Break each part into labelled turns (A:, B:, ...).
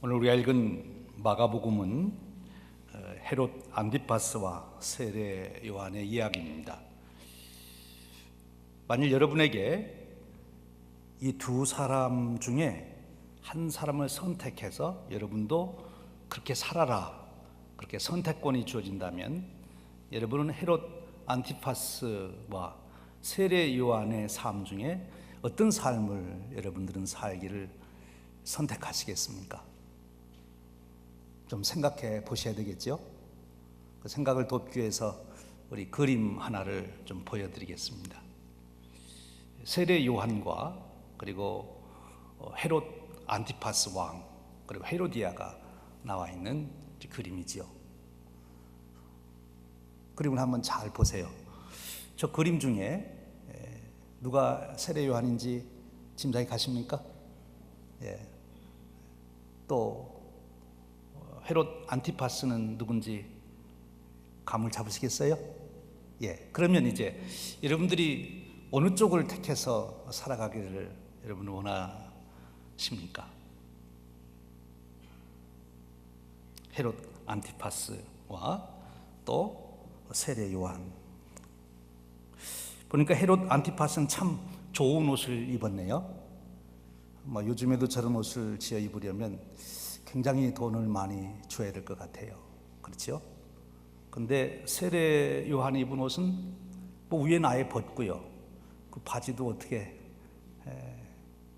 A: 오늘 우리가 읽은 마가복음은 헤롯 안티파스와 세례 요한의 이야기입니다. 만일 여러분에게 이 두 사람 중에 한 사람을 선택해서 여러분도 그렇게 살아라, 그렇게 선택권이 주어진다면 여러분은 헤롯 안티파스와 세례 요한의 삶 중에 어떤 삶을 여러분들은 살기를 선택하시겠습니까? 좀 생각해 보셔야 되겠죠? 그 생각을 돕기 위해서 우리 그림 하나를 좀 보여드리겠습니다. 세례 요한과 그리고 헤롯 안티파스 왕 그리고 헤로디아가 나와 있는 그림이지요. 그림을 한번 잘 보세요. 저 그림 중에 누가 세례 요한인지 짐작이 가십니까? 예. 또 헤롯 안티파스는 누군지 감을 잡으시겠어요? 예. 그러면 이제 여러분들이 어느 쪽을 택해서 살아가기를 여러분은 원하십니까? 헤롯 안티파스와 또 세례 요한. 보니까 헤롯 안티파스는 참 좋은 옷을 입었네요. 요즘에도 저런 옷을 지어 입으려면 굉장히 돈을 많이 줘야 될 것 같아요. 그렇죠? 근데 세례 요한이 입은 옷은 위에는 아예 벗고요. 그 바지도 어떻게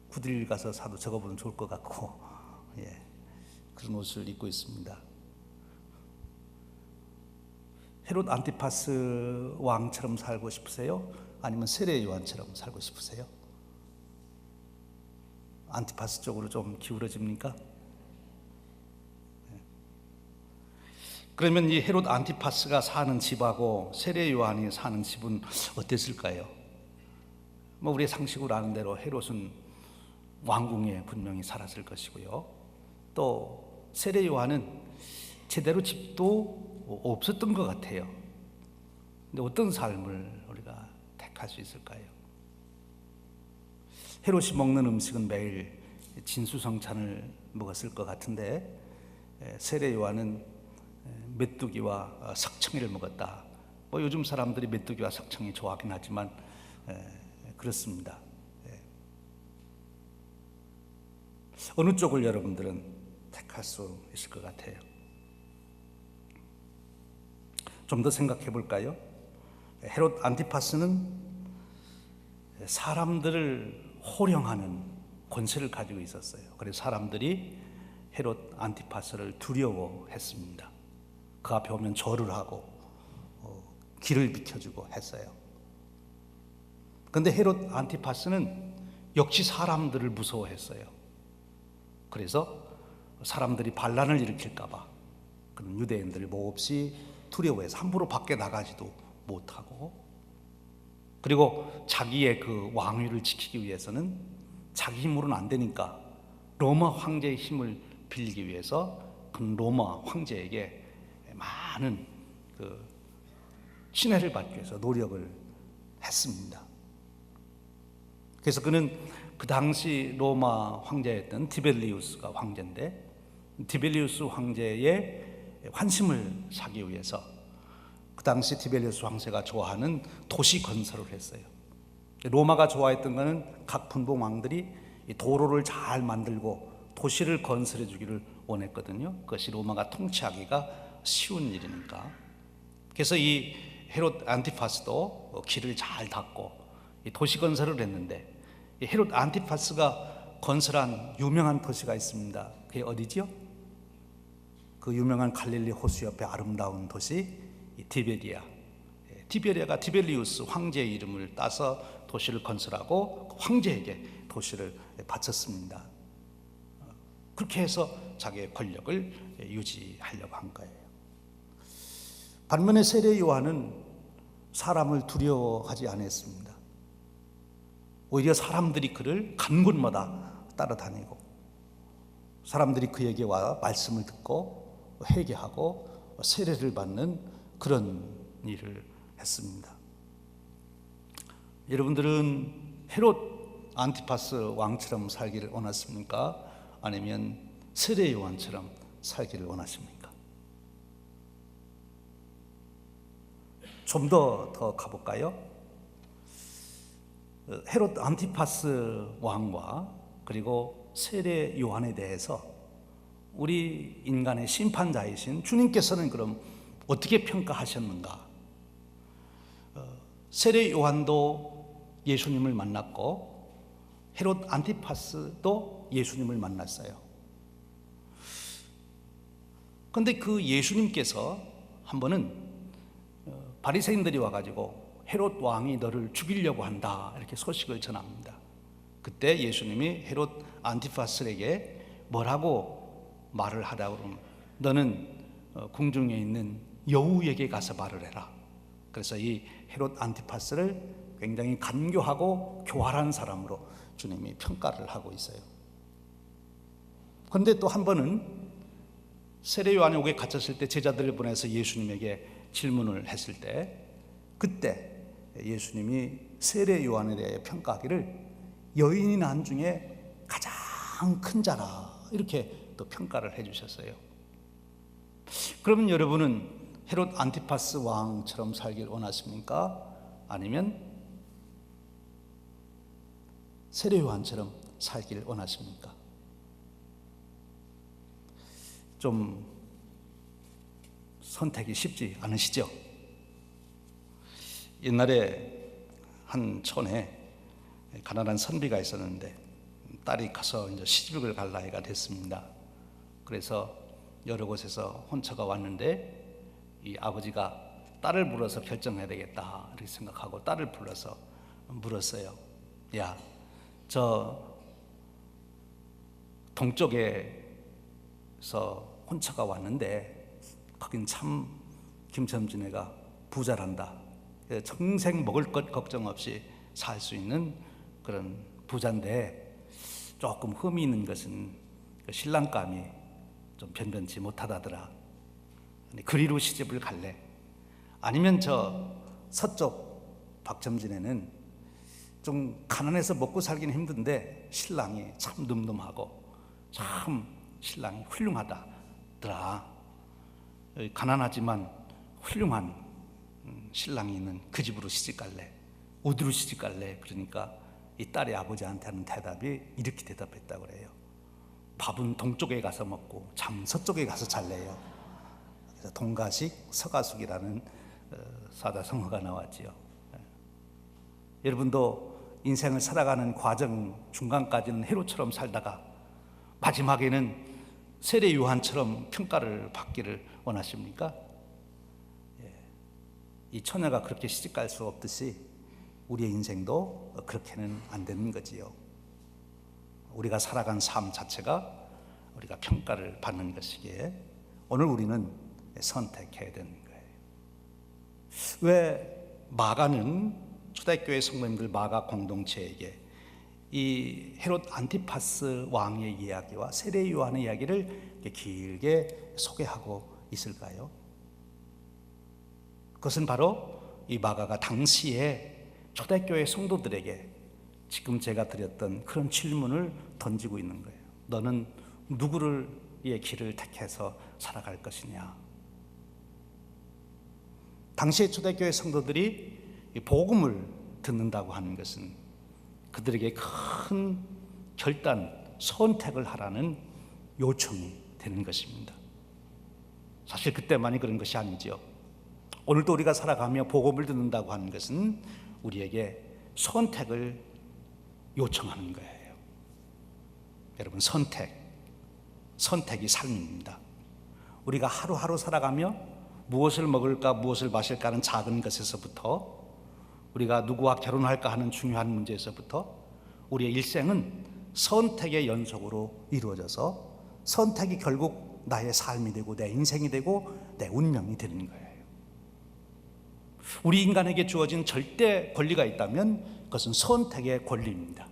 A: 구딜 가서 사도 저거보면 좋을 것 같고, 예, 그런 옷을 입고 있습니다. 헤롯 안티파스 왕처럼 살고 싶으세요? 아니면 세례 요한처럼 살고 싶으세요? 안티파스 쪽으로 좀 기울어집니까? 그러면 이 헤롯 안티파스가 사는 집하고 세례 요한이 사는 집은 어땠을까요? 우리의 상식으로 아는 대로 헤롯은 왕궁에 분명히 살았을 것이고요. 또 세례 요한은 제대로 집도 없었던 것 같아요. 근데 어떤 삶을 우리가 택할 수 있을까요? 헤롯이 먹는 음식은 매일 진수성찬을 먹었을 것 같은데 세례 요한은 메뚜기와 석청이를 먹었다. 요즘 사람들이 메뚜기와 석청이 좋아하긴 하지만 그렇습니다. 어느 쪽을 여러분들은 택할 수 있을 것 같아요? 좀 더 생각해 볼까요? 헤롯 안티파스는 사람들을 호령하는 권세를 가지고 있었어요. 그래서 사람들이 헤롯 안티파스를 두려워했습니다. 그 앞에 오면 절을 하고 길을 비켜주고 했어요. 그런데 헤롯 안티파스는 역시 사람들을 무서워했어요. 그래서 사람들이 반란을 일으킬까 봐 그런 유대인들을 몹시 두려워해서 함부로 밖에 나가지도 못하고, 그리고 자기의 그 왕위를 지키기 위해서는 자기 힘으로는 안 되니까 로마 황제의 힘을 빌리기 위해서 그 로마 황제에게 많은 그 신뢰를 받기 위해서 노력을 했습니다. 그래서 그는 그 당시 로마 황제였던 디벨리우스가 황제인데, 디벨리우스 황제의 환심을 사기 위해서 그 당시 디벨리우스 황제가 좋아하는 도시 건설을 했어요. 로마가 좋아했던 것은 각 분봉 왕들이 도로를 잘 만들고 도시를 건설해 주기를 원했거든요. 그것이 로마가 통치하기가 쉬운 일이니까. 그래서 이 헤롯 안티파스도 길을 잘 닦고 도시 건설을 했는데, 이 헤롯 안티파스가 건설한 유명한 도시가 있습니다. 그게 어디죠? 그 유명한 갈릴리 호수 옆에 아름다운 도시 디베리아. 디베리아가 디벨리우스 황제의 이름을 따서 도시를 건설하고 황제에게 도시를 바쳤습니다. 그렇게 해서 자기의 권력을 유지하려고 한 거예요. 반면에 세례 요한은 사람을 두려워하지 않았습니다. 오히려 사람들이 그를 간 곳마다 따라다니고 사람들이 그에게 와 말씀을 듣고 회개하고 세례를 받는 그런 일을 했습니다. 여러분들은 헤롯 안티파스 왕처럼 살기를 원하십니까? 아니면 세례 요한처럼 살기를 원하십니까? 좀 더 가볼까요? 헤롯 안티파스 왕과 그리고 세례 요한에 대해서 우리 인간의 심판자이신 주님께서는 그럼 어떻게 평가하셨는가? 세례 요한도 예수님을 만났고 헤롯 안티파스도 예수님을 만났어요. 그런데 그 예수님께서 한 번은 바리새인들이 와가지고 헤롯 왕이 너를 죽이려고 한다 이렇게 소식을 전합니다. 그때 예수님이 헤롯 안티파스에게 뭐라고 말을 하라고 그러면 너는 궁중에 있는 여우에게 가서 말을 해라. 그래서 이 헤롯 안티파스를 굉장히 간교하고 교활한 사람으로 주님이 평가를 하고 있어요. 그런데 또 한 번은 세례 요한이 옥에 갇혔을 때 제자들을 보내서 예수님에게 질문을 했을 때 그때 예수님이 세례 요한에 대해 평가하기를 여인이 난 중에 가장 큰 자라 이렇게 또 평가를 해주셨어요. 그러면 여러분은 헤롯 안티파스 왕처럼 살길 원하십니까? 아니면 세례 요한처럼 살길 원하십니까? 좀 선택이 쉽지 않으시죠? 옛날에 한 촌에 가난한 선비가 있었는데 딸이 가서 이제 시집을 갈 나이가 됐습니다. 그래서 여러 곳에서 혼처가 왔는데 이 아버지가 딸을 불러서 결정해야 되겠다 이렇게 생각하고 딸을 불러서 물었어요. 야, 저 동쪽에서 혼처가 왔는데 거긴 참 김첨지네가 부자란다. 평생 먹을 것 걱정 없이 살 수 있는 그런 부자인데 조금 흠이 있는 것은 신랑감이 좀 변변치 못하다더라. 그리로 시집을 갈래? 아니면 저 서쪽 박첨진에는 좀 가난해서 먹고 살기는 힘든데 신랑이 참 늠름하고 참 신랑이 훌륭하다더라. 가난하지만 훌륭한 신랑이 있는 그 집으로 시집 갈래? 어디로 시집 갈래? 그러니까 이 딸의 아버지한테 하는 대답이 이렇게 대답했다고 그래요. 밥은 동쪽에 가서 먹고 잠 서쪽에 가서 잘래요. 그래서 동가식 서가숙이라는 사자성어가 나왔지요. 여러분도 인생을 살아가는 과정 중간까지는 헤롯처럼 살다가 마지막에는 세례 요한처럼 평가를 받기를 원하십니까? 이 처녀가 그렇게 시집갈 수 없듯이 우리의 인생도 그렇게는 안 되는 거지요. 우리가 살아간 삶 자체가 우리가 평가를 받는 것이기에 오늘 우리는 선택해야 되는 거예요. 왜 마가는 초대교회 성도님들 마가 공동체에게 이 헤롯 안티파스 왕의 이야기와 세례 요한의 이야기를 길게 소개하고 있을까요? 그것은 바로 이 마가가 당시에 초대교회 성도들에게 지금 제가 드렸던 그런 질문을 던지고 있는 거예요. 너는 누구를 의 길을 택해서 살아갈 것이냐? 당시의 초대교회 성도들이 이 복음을 듣는다고 하는 것은 그들에게 큰 결단, 선택을 하라는 요청이 되는 것입니다. 사실 그때만이 그런 것이 아니죠. 오늘도 우리가 살아가며 복음을 듣는다고 하는 것은 우리에게 선택을 요청하는 거예요. 여러분, 선택이 삶입니다. 우리가 하루하루 살아가며 무엇을 먹을까 무엇을 마실까 하는 작은 것에서부터 우리가 누구와 결혼할까 하는 중요한 문제에서부터 우리의 일생은 선택의 연속으로 이루어져서 선택이 결국 나의 삶이 되고 내 인생이 되고 내 운명이 되는 거예요. 우리 인간에게 주어진 절대 권리가 있다면 그것은 선택의 권리입니다.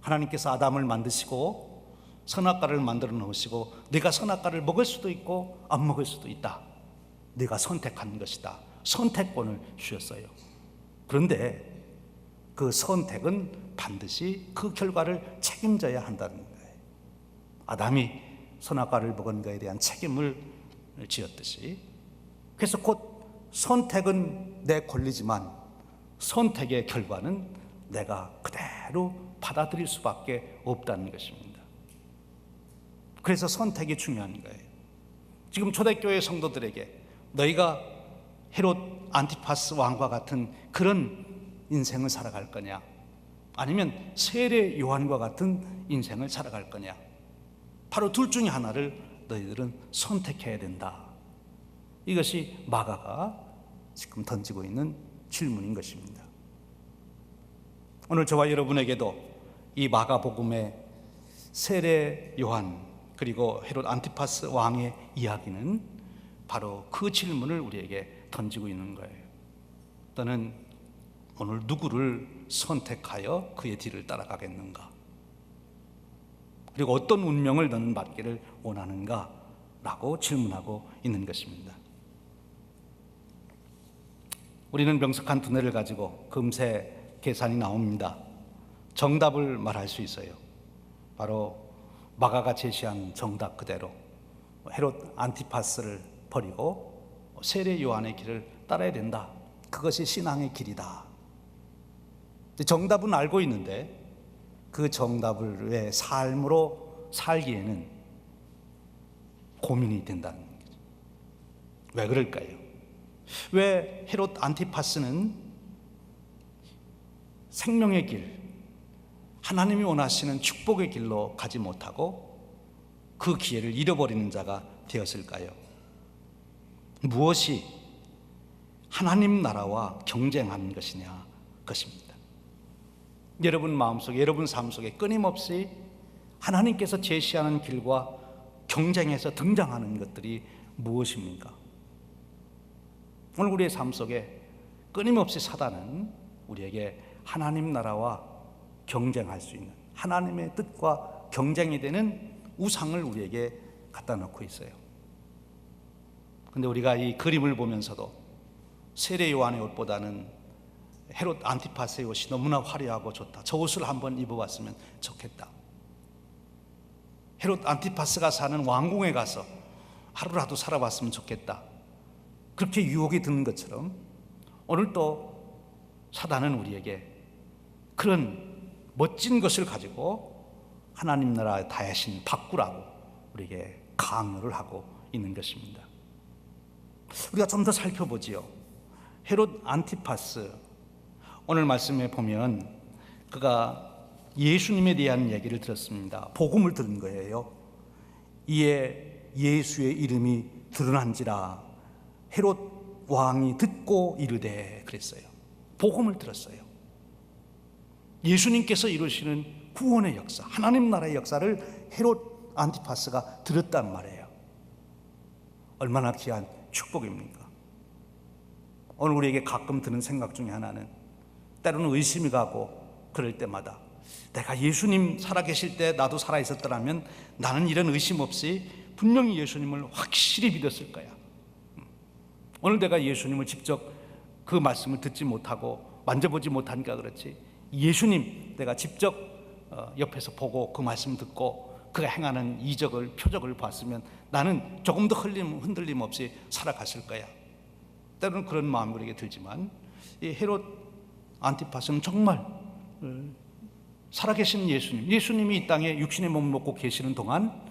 A: 하나님께서 아담을 만드시고 선악과를 만들어 놓으시고 네가 선악과를 먹을 수도 있고 안 먹을 수도 있다. 네가 선택한 것이다. 선택권을 주셨어요. 그런데 그 선택은 반드시 그 결과를 책임져야 한다는 거예요. 아담이 선악과를 먹은 것에 대한 책임을 지었듯이, 그래서 곧 선택은 내 권리지만 선택의 결과는 내가 그대로 받아들일 수밖에 없다는 것입니다. 그래서 선택이 중요한 거예요. 지금 초대교회 성도들에게 너희가 헤롯 안티파스 왕과 같은 그런 인생을 살아갈 거냐, 아니면 세례 요한과 같은 인생을 살아갈 거냐, 바로 둘 중에 하나를 너희들은 선택해야 된다. 이것이 마가가 지금 던지고 있는 질문인 것입니다. 오늘 저와 여러분에게도 이 마가복음의 세례 요한 그리고 헤롯 안티파스 왕의 이야기는 바로 그 질문을 우리에게 던지고 있는 거예요. 너는 오늘 누구를 선택하여 그의 뒤를 따라가겠는가? 그리고 어떤 운명을 너는 받기를 원하는가? 라고 질문하고 있는 것입니다. 우리는 명석한 두뇌를 가지고 금세 계산이 나옵니다. 정답을 말할 수 있어요. 바로 마가가 제시한 정답 그대로 헤롯 안티파스를 버리고 세례 요한의 길을 따라야 된다. 그것이 신앙의 길이다. 정답은 알고 있는데 그 정답을 왜 삶으로 살기에는 고민이 된다는 거죠. 왜 그럴까요? 왜 헤롯 안티파스는 생명의 길, 하나님이 원하시는 축복의 길로 가지 못하고 그 기회를 잃어버리는 자가 되었을까요? 무엇이 하나님 나라와 경쟁하는 것이냐, 것입니다. 여러분 마음속에, 여러분 삶 속에 끊임없이 하나님께서 제시하는 길과 경쟁해서 등장하는 것들이 무엇입니까? 오늘 우리의 삶 속에 끊임없이 사단은 우리에게 하나님 나라와 경쟁할 수 있는, 하나님의 뜻과 경쟁이 되는 우상을 우리에게 갖다 놓고 있어요. 근데 우리가 이 그림을 보면서도 세례 요한의 옷보다는 헤롯 안티파스의 옷이 너무나 화려하고 좋다. 저 옷을 한번 입어봤으면 좋겠다. 헤롯 안티파스가 사는 왕궁에 가서 하루라도 살아봤으면 좋겠다. 그렇게 유혹이 드는 것처럼 오늘 또 사단은 우리에게 그런 멋진 것을 가지고 하나님 나라의 대신 바꾸라고 우리에게 강요를 하고 있는 것입니다. 우리가 좀 더 살펴보지요. 헤롯 안티파스, 오늘 말씀에 보면 그가 예수님에 대한 얘기를 들었습니다. 복음을 들은 거예요. 이에 예수의 이름이 드러난지라 헤롯 왕이 듣고 이르되, 그랬어요. 복음을 들었어요. 예수님께서 이루시는 구원의 역사, 하나님 나라의 역사를 헤롯 안티파스가 들었단 말이에요. 얼마나 귀한 축복입니까? 오늘 우리에게 가끔 드는 생각 중에 하나는, 때로는 의심이 가고 그럴 때마다 내가 예수님 살아계실 때 나도 살아있었더라면 나는 이런 의심 없이 분명히 예수님을 확실히 믿었을 거야. 오늘 내가 예수님을 직접 그 말씀을 듣지 못하고 만져보지 못하니까 그렇지, 예수님 내가 직접 옆에서 보고 그 말씀 듣고 그가 행하는 이적을, 표적을 봤으면 나는 조금 더 흔들림 없이 살아갔을 거야. 때로는 그런 마음이 우리에게 들지만, 이 헤롯 안티파스는 정말 살아계신 예수님이 이 땅에 육신의 몸을 먹고 계시는 동안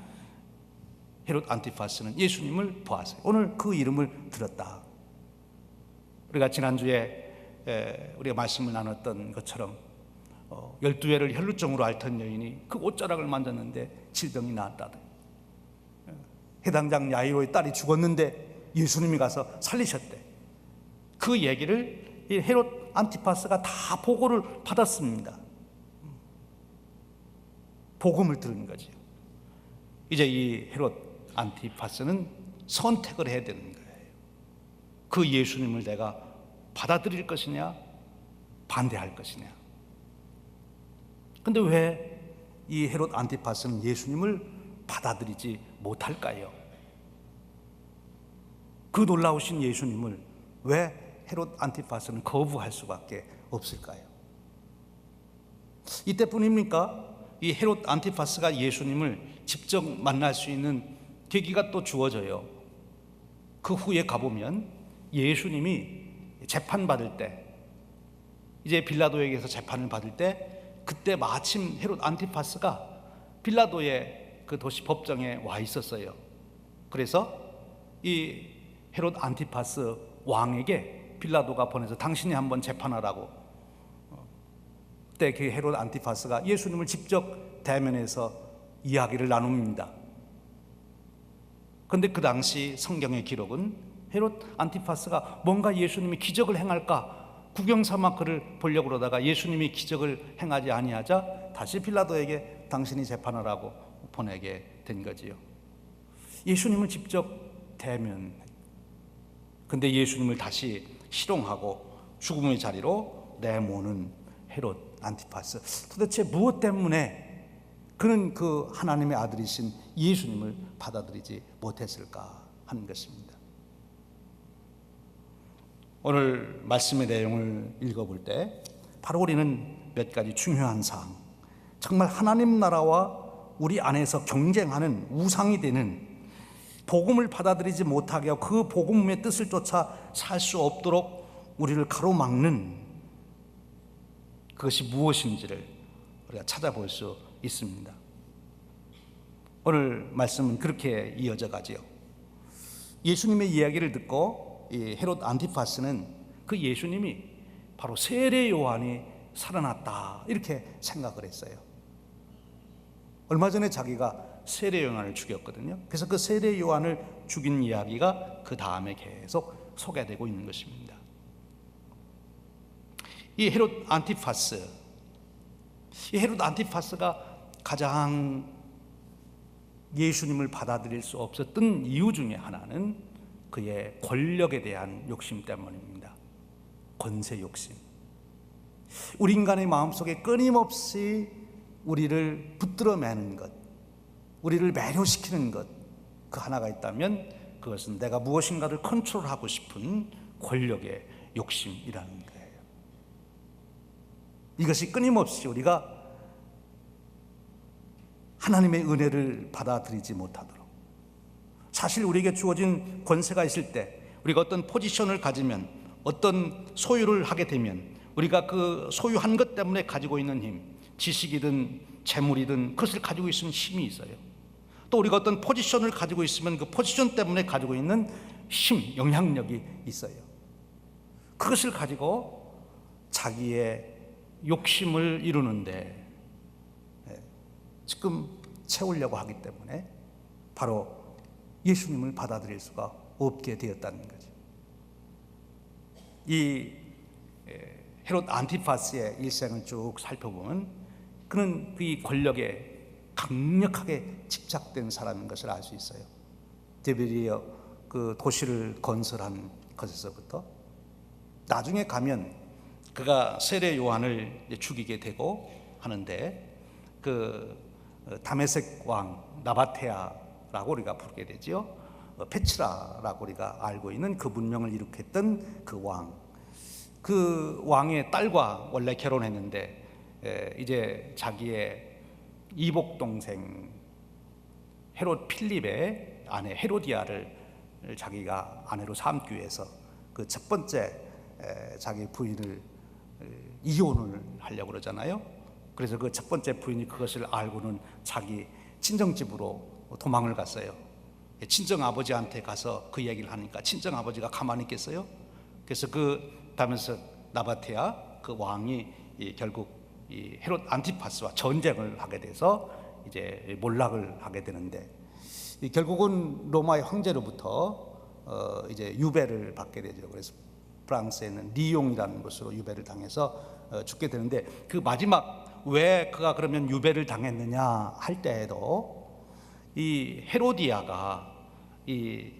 A: 헤롯 안티파스는 예수님을 보았어요. 오늘 그 이름을 들었다. 우리가 지난주에 우리가 말씀을 나눴던 것처럼 12회를 혈루증으로 앓던 여인이 그 옷자락을 만졌는데 질병이 나았다. 해당장 야이로의 딸이 죽었는데 예수님이 가서 살리셨대. 그 얘기를 이 헤롯 안티파스가 다 보고를 받았습니다. 복음을 들은 거죠. 이제 이 헤롯 안티파스는 선택을 해야 되는 거예요. 그 예수님을 내가 받아들일 것이냐, 반대할 것이냐. 근데 왜 이 헤롯 안티파스는 예수님을 받아들이지 못할까요? 그 놀라우신 예수님을 왜 헤롯 안티파스는 거부할 수밖에 없을까요? 이때뿐입니까? 이 헤롯 안티파스가 예수님을 직접 만날 수 있는 계기가 또 주어져요. 그 후에 가보면 예수님이 재판받을 때, 이제 빌라도에게서 재판을 받을 때, 그때 마침 헤롯 안티파스가 빌라도의 그 도시 법정에 와 있었어요. 그래서 이 헤롯 안티파스 왕에게 빌라도가 보내서 당신이 한번 재판하라고. 그때 그 헤롯 안티파스가 예수님을 직접 대면해서 이야기를 나눕니다. 그런데 그 당시 성경의 기록은 헤롯 안티파스가 뭔가 예수님이 기적을 행할까 구경삼아 그를 보려고 그러다가 예수님이 기적을 행하지 아니하자 다시 빌라도에게 당신이 재판하라고 보내게 된 거지요. 예수님을 직접 대면, 근데 예수님을 다시 실용하고 죽음의 자리로 내모는 헤롯 안티파스. 도대체 무엇 때문에 그는 그 하나님의 아들이신 예수님을 받아들이지 못했을까 하는 것입니다. 오늘 말씀의 내용을 읽어볼 때 바로 우리는 몇 가지 중요한 사항, 정말 하나님 나라와 우리 안에서 경쟁하는 우상이 되는 복음을 받아들이지 못하게 하고 그 복음의 뜻을 쫓아 살 수 없도록 우리를 가로막는 그것이 무엇인지를 우리가 찾아볼 수 있습니다. 오늘 말씀은 그렇게 이어져 가지요. 예수님의 이야기를 듣고 이 헤롯 안티파스는 그 예수님이 바로 세례 요한이 살아났다 이렇게 생각을 했어요. 얼마 전에 자기가 세례 요한을 죽였거든요. 그래서 그 세례 요한을 죽인 이야기가 그 다음에 계속 소개되고 있는 것입니다. 이 헤롯 안티파스가 가장 예수님을 받아들일 수 없었던 이유 중에 하나는 그의 권력에 대한 욕심 때문입니다. 권세 욕심. 우리 인간의 마음속에 끊임없이 우리를 붙들어 매는 것, 우리를 매료시키는 것, 그 하나가 있다면 그것은 내가 무엇인가를 컨트롤하고 싶은 권력의 욕심이라는 거예요. 이것이 끊임없이 우리가 하나님의 은혜를 받아들이지 못하도록, 사실 우리에게 주어진 권세가 있을 때, 우리가 어떤 포지션을 가지면, 어떤 소유를 하게 되면 우리가 그 소유한 것 때문에 가지고 있는 힘, 지식이든 재물이든 그것을 가지고 있으면 힘이 있어요. 또 우리가 어떤 포지션을 가지고 있으면 그 포지션 때문에 가지고 있는 힘, 영향력이 있어요. 그것을 가지고 자기의 욕심을 이루는데 지금 채우려고 하기 때문에 바로 예수님을 받아들일 수가 없게 되었다는 거죠. 이 헤롯 안티파스의 일생을 쭉 살펴보면 그는 그 권력에 강력하게 집착된 사람인 것을 알 수 있어요. 데비리어 그 도시를 건설한 것에서부터 나중에 가면 그가 세례 요한을 죽이게 되고 하는데 그 다메섹 왕 나바테아라고 우리가 부르게 되죠. 페치라라고 우리가 알고 있는 그 문명을 일으켰던 그 왕, 그 왕의 딸과 원래 결혼했는데 이제 자기의 이복 동생 헤롯 필립의 아내 헤로디아를 자기가 아내로 삼기 위해서 그 첫 번째 자기 부인을 이혼을 하려고 그러잖아요. 그래서 그 첫 번째 부인이 그것을 알고는 자기 친정집으로 도망을 갔어요. 친정 아버지한테 가서 그 얘기를 하니까 친정 아버지가 가만히 있겠어요? 그래서 그 다면서 나바테아 그 왕이 결국 이 헤롯 안티파스와 전쟁을 하게 돼서 이제 몰락을 하게 되는데 결국은 로마의 황제로부터 이제 유배를 받게 되죠. 그래서 프랑스에 있는 리옹이라는 곳으로 유배를 당해서 죽게 되는데 그 마지막 왜 그가 그러면 유배를 당했느냐 할 때에도 이 헤로디아가 이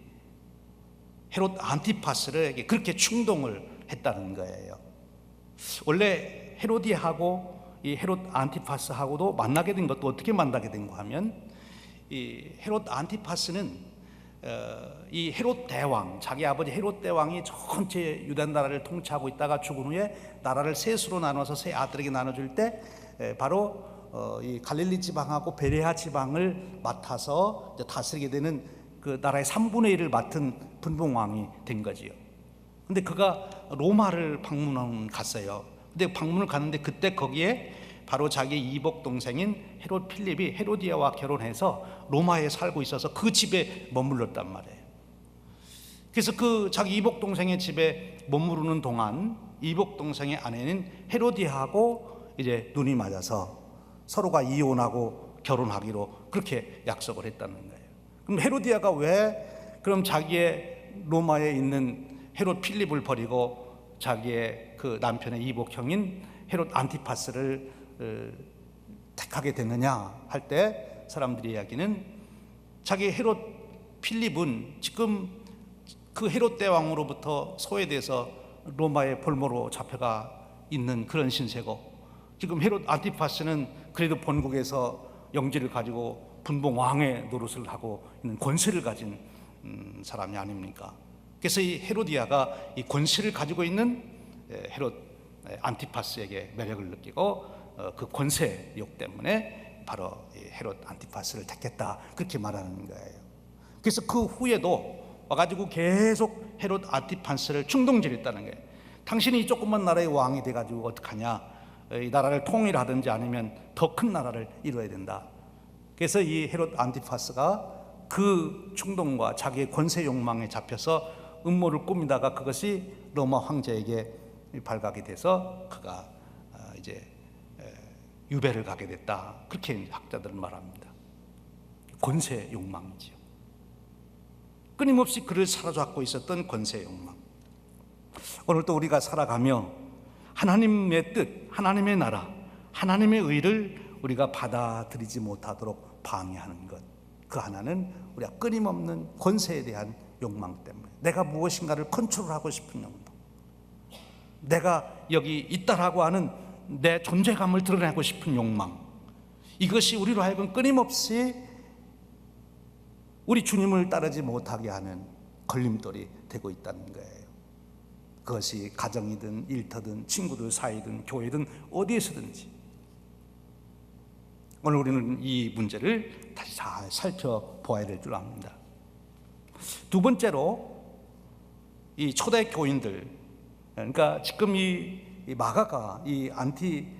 A: 헤롯 안티파스를 그렇게 충동을 했다는 거예요. 원래 헤로디아하고 이 헤롯 안티파스하고도 만나게 된 것도 어떻게 만나게 된가 하면 이 헤롯 안티파스는 이 헤롯 대왕, 자기 아버지 헤롯 대왕이 전체 유대 나라를 통치하고 있다가 죽은 후에 나라를 셋으로 나눠서 세 아들에게 나눠줄 때 바로 이 갈릴리 지방하고 베레아 지방을 맡아서 이제 다스리게 되는 그 나라의 3분의 1을 맡은 분봉왕이 된 거지요. 근데 그가 로마를 방문을 갔어요. 근데 방문을 갔는데 그때 거기에 바로 자기 이복 동생인 헤롯 필립이 헤로디아와 결혼해서 로마에 살고 있어서 그 집에 머물렀단 말이에요. 그래서 그 자기 이복 동생의 집에 머무르는 동안 이복 동생의 아내는 헤로디아하고 이제 눈이 맞아서 서로가 이혼하고 결혼하기로 그렇게 약속을 했다는 거예요. 그럼 헤로디아가 왜 그럼 자기의 로마에 있는 헤롯 필립을 버리고 자기의 그 남편의 이복형인 헤롯 안티파스를 택하게 됐느냐 할 때 사람들의 이야기는 자기 헤롯 필립은 지금 그 헤롯 대왕으로부터 소외돼서 로마의 볼모로 잡혀가 있는 그런 신세고, 지금 헤롯 안티파스는 그래도 본국에서 영지를 가지고 분봉 왕의 노릇을 하고 있는 권세를 가진 사람이 아닙니까? 그래서 이 헤로디아가 이 권세를 가지고 있는 헤롯 안티파스에게 매력을 느끼고 그 권세욕 때문에 바로 헤롯 안티파스를 택했다, 그렇게 말하는 거예요. 그래서 그 후에도 와가지고 계속 헤롯 안티파스를 충동질했다는 거예요. 당신이 이 조그만 나라의 왕이 돼가지고 어떡하냐, 이 나라를 통일하든지 아니면 더 큰 나라를 이루어야 된다. 그래서 이 헤롯 안티파스가 그 충동과 자기의 권세 욕망에 잡혀서 음모를 꾸미다가 그것이 로마 황제에게 발각이 돼서 그가 이제 유배를 가게 됐다, 그렇게 학자들은 말합니다. 권세 욕망이지요. 끊임없이 그를 사로잡고 있었던 권세 욕망. 오늘도 우리가 살아가며 하나님의 뜻, 하나님의 나라, 하나님의 의를 우리가 받아들이지 못하도록 방해하는 것, 그 하나는 우리가 끊임없는 권세에 대한 욕망 때문에, 내가 무엇인가를 컨트롤하고 싶은 욕망, 내가 여기 있다라고 하는 내 존재감을 드러내고 싶은 욕망, 이것이 우리로 하여금 끊임없이 우리 주님을 따르지 못하게 하는 걸림돌이 되고 있다는 거예요. 그것이 가정이든 일터든 친구들 사이든 교회든 어디에서든지. 오늘 우리는 이 문제를 다시 잘 살펴보아야 될 줄 압니다. 두 번째로, 이 초대 교인들, 그러니까 지금 이 마가가 이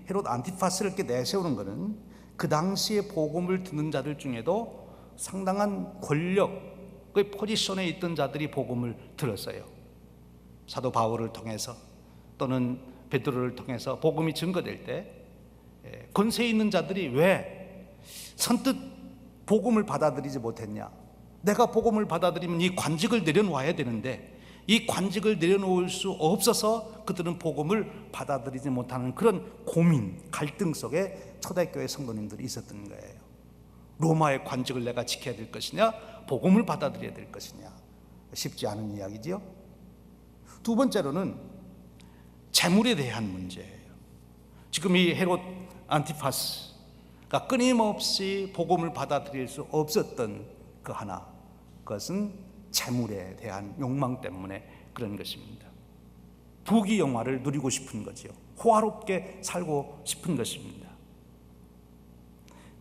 A: 헤롯 안티파스를 이렇게 내세우는 것은 그 당시에 복음을 듣는 자들 중에도 상당한 권력의 포지션에 있던 자들이 복음을 들었어요. 사도 바울을 통해서 또는 베드로를 통해서 복음이 증거될 때 권세 있는 자들이 왜 선뜻 복음을 받아들이지 못했냐, 내가 복음을 받아들이면 이 관직을 내려놓아야 되는데 이 관직을 내려놓을 수 없어서 그들은 복음을 받아들이지 못하는 그런 고민, 갈등 속에 초대교회 성도님들이 있었던 거예요. 로마의 관직을 내가 지켜야 될 것이냐, 복음을 받아들여야 될 것이냐, 쉽지 않은 이야기지요. 두 번째로는 재물에 대한 문제예요. 지금 이 헤롯 안티파스가 끊임없이 복음을 받아들일 수 없었던 그 하나, 그것은 재물에 대한 욕망 때문에 그런 것입니다. 부귀 영화를 누리고 싶은 거죠. 호화롭게 살고 싶은 것입니다.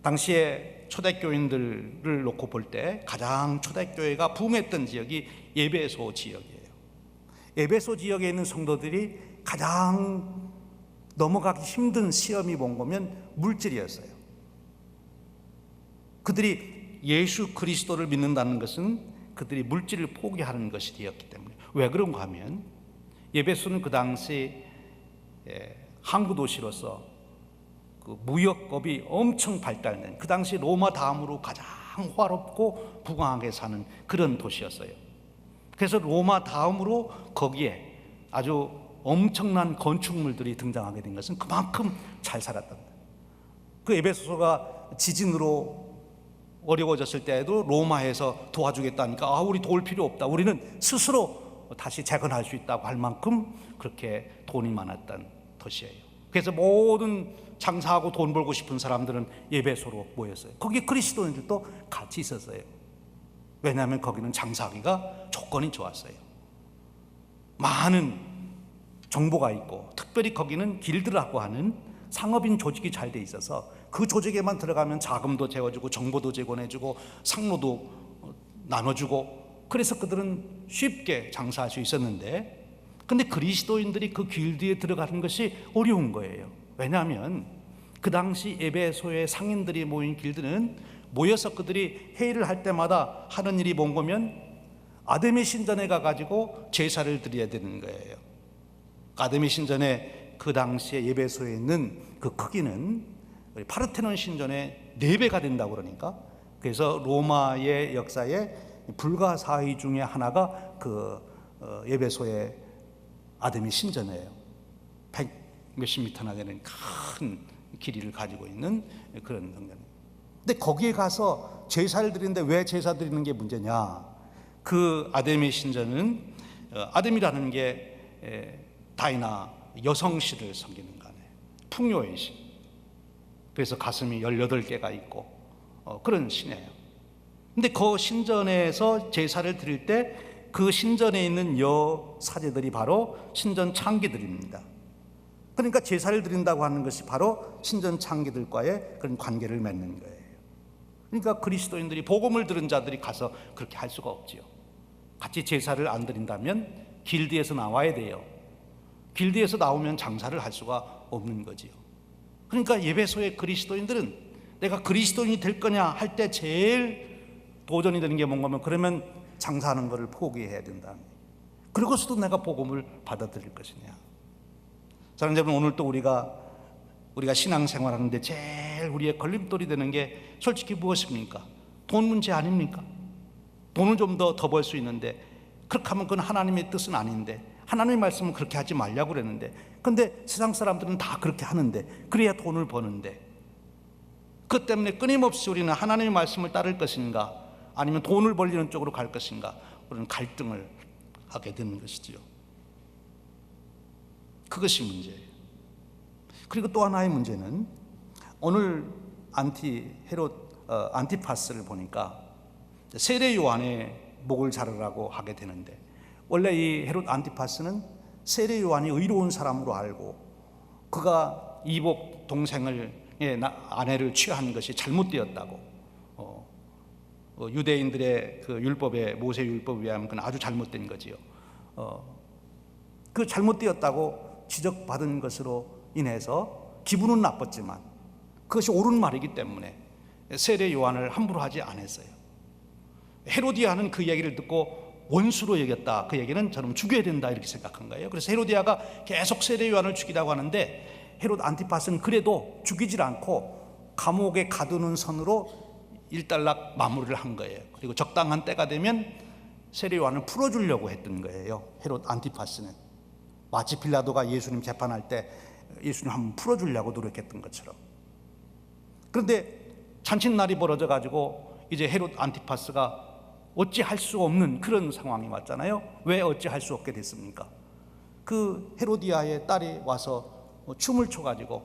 A: 당시에 초대교인들을 놓고 볼 때 가장 초대교회가 부흥했던 지역이 에베소 지역이에요. 에베소 지역에 있는 성도들이 가장 넘어가기 힘든 시험이 뭔가면 물질이었어요. 그들이 예수 그리스도를 믿는다는 것은 그들이 물질을 포기하는 것이 되었기 때문에. 왜 그런가 하면 에베소는 그 당시 항구 도시로서 그 무역업이 엄청 발달된, 그 당시 로마 다음으로 가장 화롭고 부강하게 사는 그런 도시였어요. 그래서 로마 다음으로 거기에 아주 엄청난 건축물들이 등장하게 된 것은 그만큼 잘 살았던 거예요. 그 에베소가 지진으로 어려워졌을 때에도 로마에서 도와주겠다니까, 우리 도울 필요 없다, 우리는 스스로 다시 재건할 수 있다고 할 만큼 그렇게 돈이 많았던 도시예요. 그래서 모든 장사하고 돈 벌고 싶은 사람들은 에베소로 모였어요. 거기 그리스도인들도 같이 있었어요. 왜냐하면 거기는 장사하기가 조건이 좋았어요. 많은 정보가 있고, 특별히 거기는 길드라고 하는 상업인 조직이 잘 돼 있어서 그 조직에만 들어가면 자금도 재워주고 정보도 제공해주고 상로도 나눠주고, 그래서 그들은 쉽게 장사할 수 있었는데, 근데 그리스도인들이 그 길드에 들어가는 것이 어려운 거예요. 왜냐하면 그 당시 에베소의 상인들이 모인 길드는 모여서 그들이 회의를 할 때마다 하는 일이 뭔가면 아데미 신전에 가가지고 제사를 드려야 되는 거예요. 아데미 신전에 그 당시에 에베소에 있는 그 크기는 파르테논 신전의 4배가 된다고 그러니까, 그래서 로마의 역사에 불가사의 중에 하나가 그 에베소의 아데미 신전이에요. 100 몇십 미터나 되는 큰 길이를 가지고 있는 그런 성전. 근데 거기에 가서 제사를 드리는데 왜 제사 드리는 게 문제냐? 그 아데미 신전은 아데미라는 게 다이나 여성시를 섬기는 거네. 풍요의 신. 그래서 가슴이 18개가 있고 그런 신이에요. 근데 그 신전에서 제사를 드릴 때 그 신전에 있는 여사제들이 바로 신전 창기들입니다. 그러니까 제사를 드린다고 하는 것이 바로 신전 창기들과의 그런 관계를 맺는 거예요. 그러니까 그리스도인들이, 복음을 들은 자들이 가서 그렇게 할 수가 없지요. 같이 제사를 안 드린다면 길드에서 나와야 돼요. 길드에서 나오면 장사를 할 수가 없는 거지요. 그러니까 에베소의 그리스도인들은 내가 그리스도인이 될 거냐 할 때 제일 도전이 되는 게 뭔가면, 그러면 장사하는 것을 포기해야 된다. 그러고서도 내가 복음을 받아들일 것이냐. 사랑하는 여러분, 오늘 또 우리가 신앙생활하는데 제일 우리의 걸림돌이 되는 게 솔직히 무엇입니까? 돈 문제 아닙니까? 돈을 좀 더 벌 수 있는데, 그렇게 하면 그건 하나님의 뜻은 아닌데, 하나님의 말씀은 그렇게 하지 말라고 그랬는데, 근데 세상 사람들은 다 그렇게 하는데, 그래야 돈을 버는데, 그 때문에 끊임없이 우리는 하나님의 말씀을 따를 것인가, 아니면 돈을 벌리는 쪽으로 갈 것인가, 그런 갈등을 하게 되는 것이지요. 그것이 문제예요. 그리고 또 하나의 문제는, 오늘 안티파스를 보니까 세례 요한의 목을 자르라고 하게 되는데, 원래 이 헤롯 안티파스는 세례 요한이 의로운 사람으로 알고, 그가 이복 동생의 아내를 취한 것이 잘못되었다고, 유대인들의 그 율법에, 모세 율법에 의하면 그건 아주 잘못된 거지요. 그 잘못되었다고 지적받은 것으로 인해서 기분은 나빴지만 그것이 옳은 말이기 때문에 세례 요한을 함부로 하지 않았어요. 헤로디아는 그 얘기를 듣고 원수로 여겼다. 그 얘기는 저는 죽여야 된다, 이렇게 생각한 거예요. 그래서 헤로디아가 계속 세례 요한을 죽이라고 하는데, 헤롯 안티파스는 그래도 죽이질 않고 감옥에 가두는 선으로 일단락 마무리를 한 거예요. 그리고 적당한 때가 되면 세례 요한을 풀어주려고 했던 거예요. 헤롯 안티파스는 마치 빌라도가 예수님 재판할 때 예수님 한번 풀어주려고 노력했던 것처럼. 그런데 잔칫날이 벌어져 가지고 이제 헤롯 안티파스가 어찌할 수 없는 그런 상황이 왔잖아요. 왜 어찌할 수 없게 됐습니까? 그 헤로디아의 딸이 와서 춤을 춰가지고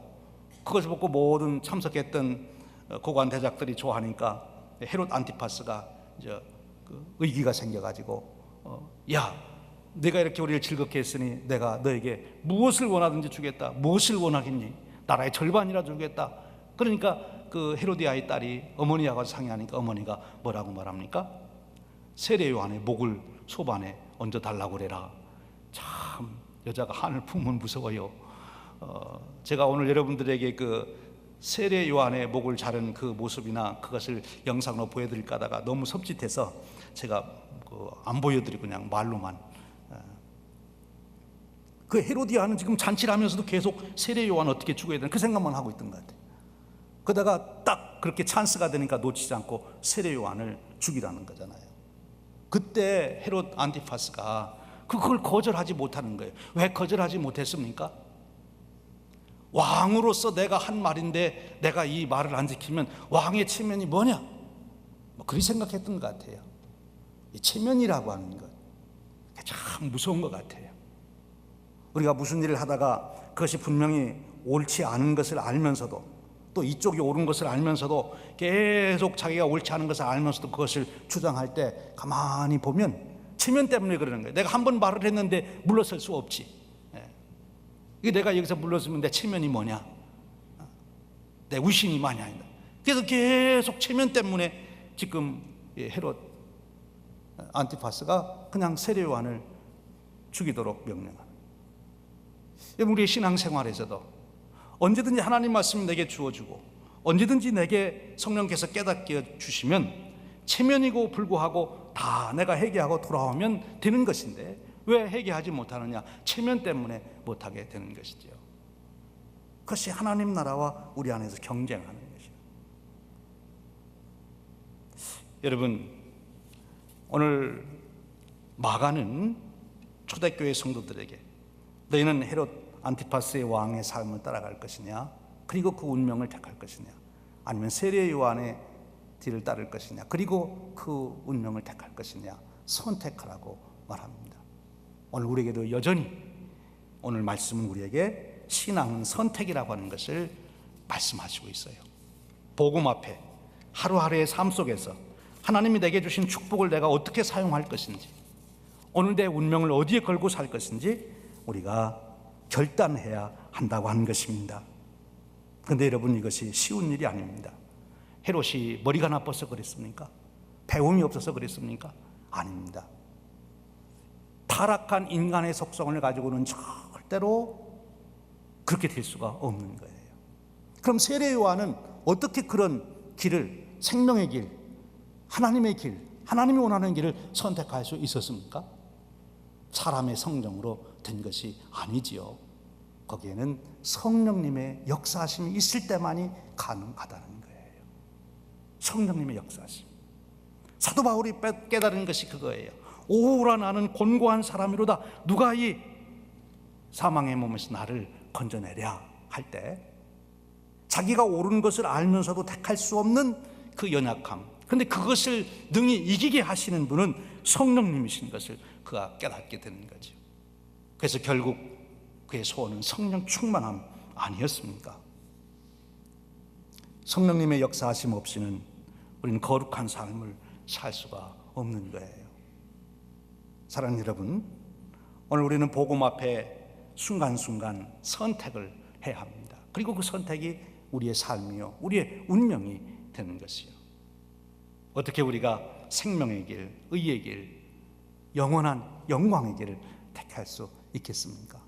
A: 그것을 보고 모든 참석했던 고관 대작들이 좋아하니까 헤롯 안티파스가 이제 그 의기가 생겨가지고 야, 내가 이렇게 우리를 즐겁게 했으니 내가 너에게 무엇을 원하든지 주겠다. 무엇을 원하겠니? 나라의 절반이라 주겠다. 그러니까 그 헤로디아의 딸이 어머니하고 상의하니까 어머니가 뭐라고 말합니까? 세례 요한의 목을 소반에 얹어 달라고 그래라. 참 여자가 한을 품으면 무서워요. 제가 오늘 여러분들에게 그 세례 요한의 목을 자른 그 모습이나 그것을 영상으로 보여드릴까 하다가 너무 섬찟해서 제가 안 보여드리고 그냥 말로만. 그 헤로디아는 지금 잔치를 하면서도 계속 세례 요한 어떻게 죽여야 되나 그 생각만 하고 있던 것 같아요. 그러다가 딱 그렇게 찬스가 되니까 놓치지 않고 세례 요한을 죽이라는 거잖아요. 그때 헤롯 안티파스가 그걸 거절하지 못하는 거예요. 왜 거절하지 못했습니까? 왕으로서 내가 한 말인데 내가 이 말을 안 지키면 왕의 체면이 뭐냐? 그렇게 생각했던 것 같아요. 이 체면이라고 하는 것, 참 무서운 것 같아요. 우리가 무슨 일을 하다가 그것이 분명히 옳지 않은 것을 알면서도, 또 이쪽이 옳은 것을 알면서도 계속 자기가 옳지 않은 것을 알면서도 그것을 주장할 때 가만히 보면 체면 때문에 그러는 거예요. 내가 한 번 말을 했는데 물러설 수 없지. 이게 내가 여기서 물러서면 내 체면이 뭐냐? 내 위신이 많이 아니다. 그래서 계속 체면 때문에 지금 헤롯 안티파스가 그냥 세례 요한을 죽이도록 명령하는. 우리의 신앙생활에서도 언제든지 하나님 말씀이 내게 주어지고 언제든지 내게 성령께서 깨닫게 주시면 체면이고 불구하고 다 내가 회개하고 돌아오면 되는 것인데 왜 회개하지 못하느냐? 체면 때문에 못하게 되는 것이죠. 그것이 하나님 나라와 우리 안에서 경쟁하는 것이에요. 여러분, 오늘 마가는 초대교회 성도들에게 너희는 헤롯 안티파스의 왕의 삶을 따라갈 것이냐, 그리고 그 운명을 택할 것이냐, 아니면 세례 요한의 뒤를 따를 것이냐, 그리고 그 운명을 택할 것이냐, 선택하라고 말합니다. 오늘 우리에게도 여전히 오늘 말씀은 우리에게 신앙은 선택이라고 하는 것을 말씀하시고 있어요. 복음 앞에 하루하루의 삶 속에서 하나님이 내게 주신 축복을 내가 어떻게 사용할 것인지, 오늘 내 운명을 어디에 걸고 살 것인지 우리가 결단해야 한다고 하는 것입니다. 그런데 여러분, 이것이 쉬운 일이 아닙니다. 헤롯이 머리가 나빠서 그랬습니까? 배움이 없어서 그랬습니까? 아닙니다. 타락한 인간의 속성을 가지고는 절대로 그렇게 될 수가 없는 거예요. 그럼 세례 요한은 어떻게 그런 길을, 생명의 길, 하나님의 길, 하나님이 원하는 길을 선택할 수 있었습니까? 사람의 성령으로 된 것이 아니지요. 거기에는 성령님의 역사하심이 있을 때만이 가능하다는 거예요. 성령님의 역사하심. 사도 바울이 깨달은 것이 그거예요. 오라 나는 곤고한 사람이로다. 누가 이 사망의 몸에서 나를 건져내랴 할 때 자기가 옳은 것을 알면서도 택할 수 없는 그 연약함, 그런데 그것을 능히 이기게 하시는 분은 성령님이신 것을 그가 깨닫게 되는 거죠. 그래서 결국 그의 소원은 성령 충만함 아니었습니까? 성령님의 역사하심 없이는 우리는 거룩한 삶을 살 수가 없는 거예요. 사랑하는 여러분, 오늘 우리는 복음 앞에 순간순간 선택을 해야 합니다. 그리고 그 선택이 우리의 삶이요, 우리의 운명이 되는 것이요. 어떻게 우리가 생명의 길, 의의 길, 영원한 영광의 길을 택할 수 있겠습니까?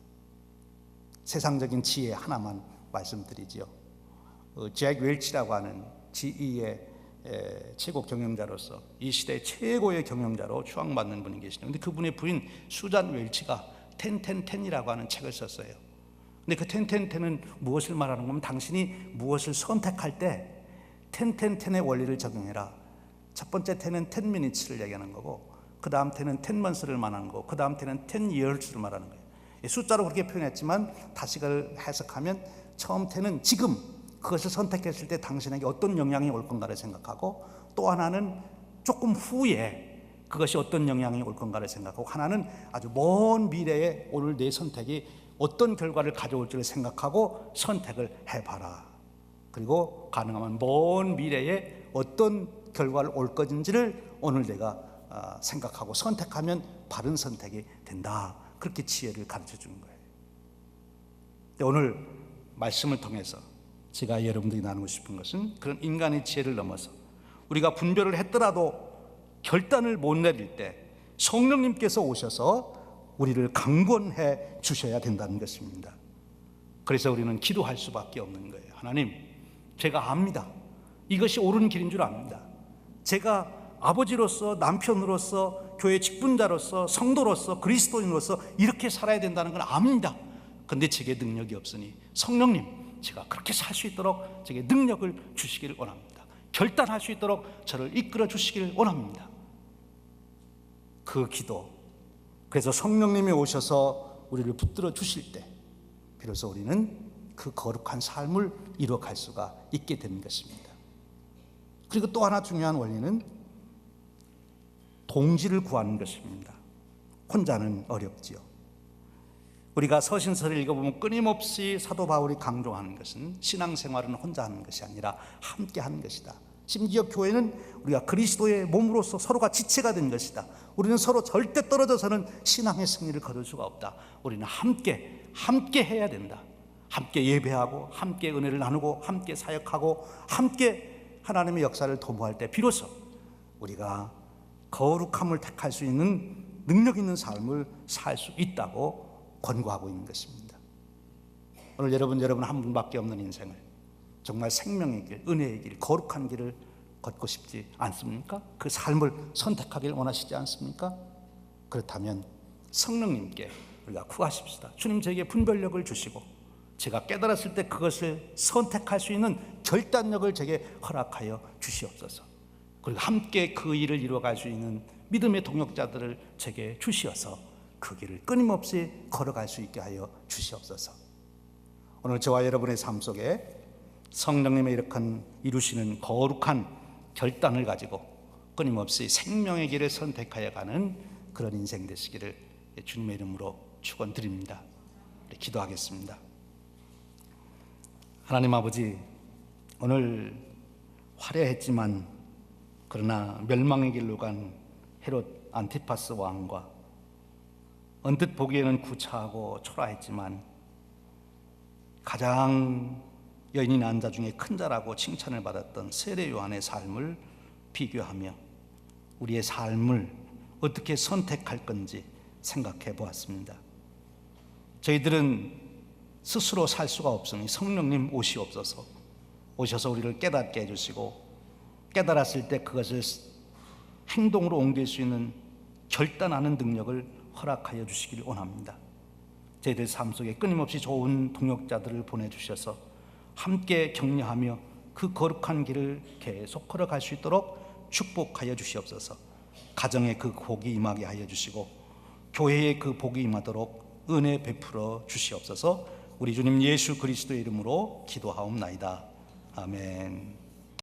A: 세상적인 지혜 하나만 말씀드리지요. 잭 웰치라고 하는 GE의 최고 경영자로서 이 시대 최고의 경영자로 추앙받는 분이 계시는데, 그분의 부인 수잔 웰치가 10-10-10이라고 하는 책을 썼어요. 근데 그 10-10-10은 무엇을 말하는 거면, 당신이 무엇을 선택할 때 10-10-10의 원리를 적용해라. 첫 번째 10은 10 minutes를 얘기하는 거고, 그 다음 10은 10 months를 말하는 거고, 그 다음 10은 10 years를 말하는 거예요. 숫자로 그렇게 표현했지만 다시 그걸 해석하면 처음 10은 지금 그것을 선택했을 때 당신에게 어떤 영향이 올 건가를 생각하고, 또 하나는 조금 후에 그것이 어떤 영향이 올 건가를 생각하고, 하나는 아주 먼 미래에 오늘 내 선택이 어떤 결과를 가져올지를 생각하고 선택을 해봐라. 그리고 가능하면 먼 미래에 어떤 결과를 올 것인지를 오늘 내가 생각하고 선택하면 바른 선택이 된다. 그렇게 지혜를 가르쳐 주는 거예요. 오늘 말씀을 통해서 제가 여러분들이 나누고 싶은 것은, 그런 인간의 지혜를 넘어서 우리가 분별을 했더라도 결단을 못 내릴 때 성령님께서 오셔서 우리를 강권해 주셔야 된다는 것입니다. 그래서 우리는 기도할 수밖에 없는 거예요. 하나님, 제가 압니다. 이것이 옳은 길인 줄 압니다. 제가 아버지로서, 남편으로서, 교회 직분자로서, 성도로서, 그리스도인으로서 이렇게 살아야 된다는 걸 압니다. 그런데 제게 능력이 없으니 성령님, 제가 그렇게 살 수 있도록 제게 능력을 주시기를 원합니다. 결단할 수 있도록 저를 이끌어 주시기를 원합니다. 그 기도, 그래서 성령님이 오셔서 우리를 붙들어 주실 때 비로소 우리는 그 거룩한 삶을 이루어갈 수가 있게 되는 것입니다. 그리고 또 하나 중요한 원리는 동지를 구하는 것입니다. 혼자는 어렵지요. 우리가 서신서를 읽어보면 끊임없이 사도 바울이 강조하는 것은 신앙생활은 혼자 하는 것이 아니라 함께 하는 것이다. 심지어 교회는 우리가 그리스도의 몸으로서 서로가 지체가 된 것이다. 우리는 서로 절대 떨어져서는 신앙의 승리를 거둘 수가 없다. 우리는 함께 해야 된다. 함께 예배하고 함께 은혜를 나누고 함께 사역하고 함께 하나님의 역사를 도모할 때 비로소 우리가 거룩함을 택할 수 있는 능력 있는 삶을 살 수 있다고 권고하고 있는 것입니다. 오늘 여러분 한 분밖에 없는 인생을 정말 생명의 길, 은혜의 길, 거룩한 길을 걷고 싶지 않습니까? 그 삶을 선택하길 원하시지 않습니까? 그렇다면 성령님께 우리가 구하십시다. 주님, 저에게 분별력을 주시고 제가 깨달았을 때 그것을 선택할 수 있는 결단력을 제게 허락하여 주시옵소서. 그리고 함께 그 일을 이루어갈 수 있는 믿음의 동역자들을 제게 주시어서 그 길을 끊임없이 걸어갈 수 있게 하여 주시옵소서. 오늘 저와 여러분의 삶 속에 성령님의 이루시는 거룩한 결단을 가지고 끊임없이 생명의 길을 선택하여 가는 그런 인생 되시기를 주님의 이름으로 축원드립니다. 기도하겠습니다. 하나님 아버지, 오늘 화려했지만 그러나 멸망의 길로 간 헤롯 안티파스 왕과 언뜻 보기에는 구차하고 초라했지만 가장 여인이 낳은 자 중에 큰 자라고 칭찬을 받았던 세례 요한의 삶을 비교하며 우리의 삶을 어떻게 선택할 건지 생각해 보았습니다. 저희들은 스스로 살 수가 없으니 성령님 오시옵소서. 오셔서 우리를 깨닫게 해주시고 깨달았을 때 그것을 행동으로 옮길 수 있는 결단하는 능력을 허락하여 주시기를 원합니다. 저희들 삶 속에 끊임없이 좋은 동역자들을 보내주셔서 함께 격려하며 그 거룩한 길을 계속 걸어갈 수 있도록 축복하여 주시옵소서. 가정에 그 복이 임하게 하여 주시고 교회에 그 복이 임하도록 은혜 베풀어 주시옵소서. 우리 주님 예수 그리스도의 이름으로 기도하옵나이다. 아멘.